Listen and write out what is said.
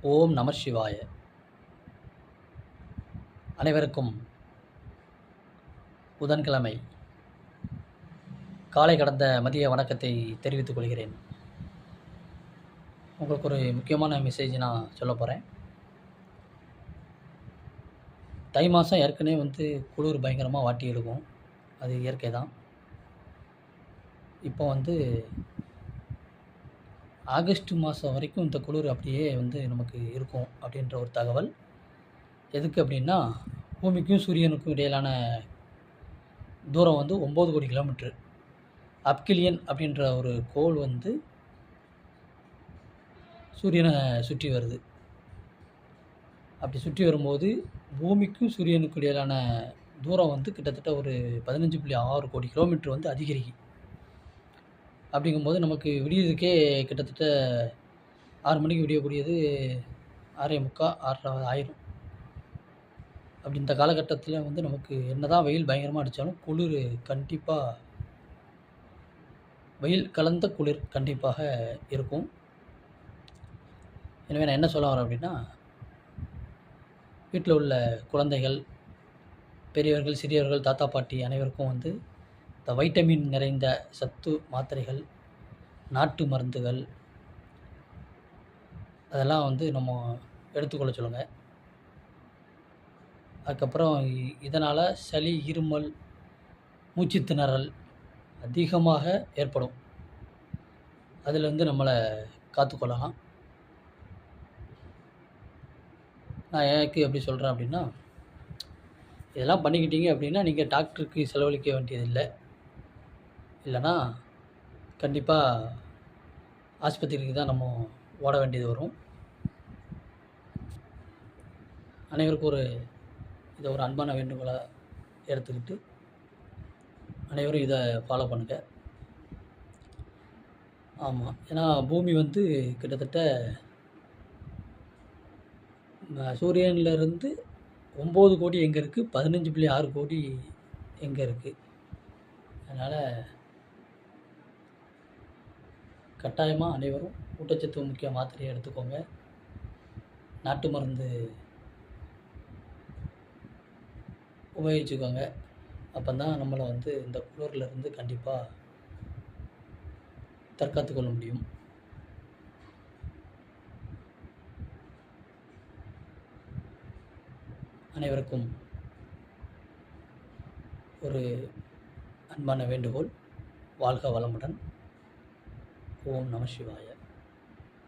ஓம் நம சிவாய. அனைவருக்கும் புதன்கிழமை காலை கடந்த மதிய வணக்கத்தை தெரிவித்துக் கொள்கிறேன். உங்களுக்கு ஒரு முக்கியமான மெசேஜ் நான் சொல்ல போகிறேன். தை மாதம் ஏற்கனவே குளிர் பயங்கரமாக வாட்டி எடுக்கும், அது இயற்கை தான். இப்போ ஆகஸ்ட் மாதம் வரைக்கும் இந்த குளிர் அப்படியே நமக்கு இருக்கும் அப்படின்ற ஒரு தகவல். எதுக்கு அப்படின்னா, பூமிக்கும் சூரியனுக்கும் இடையிலான தூரம் 9 கோடி கிலோமீட்ரு. அப்கிலியன் அப்படின்ற ஒரு கோள் சூரியனை சுற்றி வருது. அப்படி சுற்றி வரும்போது பூமிக்கும் சூரியனுக்கும் இடையிலான தூரம் கிட்டத்தட்ட ஒரு 15.6 கோடி கிலோமீட்டர் அதிகரிக்கும். அப்படிங்கும்போது நமக்கு விடியறதுக்கே கிட்டத்தட்ட 6 மணிக்கு விடியக்கூடியது 6:45, 6:30 ஆயிரும். அப்படி இந்த காலகட்டத்தில் நமக்கு என்னதான் வெயில் பயங்கரமாக அடித்தாலும் குளிர் கண்டிப்பாக, வெயில் கலந்த குளிர் கண்டிப்பாக இருக்கும். எனவே நான் என்ன சொல்ல வரேன் அப்படின்னா, வீட்டில் உள்ள குழந்தைகள், பெரியவர்கள், சிறியவர்கள், தாத்தா பாட்டி அனைவருக்கும் இந்த வைட்டமின் நிறைந்த சத்து மாத்திரைகள், நாட்டு மருந்துகள் அதெல்லாம் நம்ம எடுத்துக்கொள்ள சொல்லுங்கள். அதுக்கப்புறம் இதனால் சளி, இருமல், மூச்சு திணறல் அதிகமாக ஏற்படும். அதில் நம்மளை காத்துக்கொள்ளலாம். நான் எனக்கு எப்படி சொல்கிறேன் அப்படின்னா, இதெல்லாம் பண்ணிக்கிட்டீங்க அப்படின்னா நீங்கள் டாக்டருக்கு செலவழிக்க வேண்டியதில்லை. இல்லைன்னா கண்டிப்பாக ஆஸ்பத்திரிக்கு தான் நம்ம ஓட வேண்டியது வரும். அனைவருக்கும் இதை ஒரு அன்பான வேண்டுகோளாக எடுத்துக்கிட்டு அனைவரும் இதை ஃபாலோ பண்ணுங்கள். ஆமாம், ஏன்னா பூமி கிட்டத்தட்ட சூரியன்லேருந்து 9 கோடி எங்கே இருக்குது, 15.6 கோடி எங்கே இருக்குது. அதனால் கட்டாயமாக அனைவரும் ஊட்டச்சத்து முக்கிய மாத்திரையை எடுத்துக்கோங்க. நாட்டு மருந்து உபயோகிச்சுக்கோங்க. அப்போ தான் நம்மளை இந்த குளிர்லேருந்து கண்டிப்பாக தற்காத்து கொள்ள முடியும். அனைவருக்கும் ஒரு அன்பான வேண்டுகோள். வாழ்க வளமுடன். ஓம் நம சிவாய.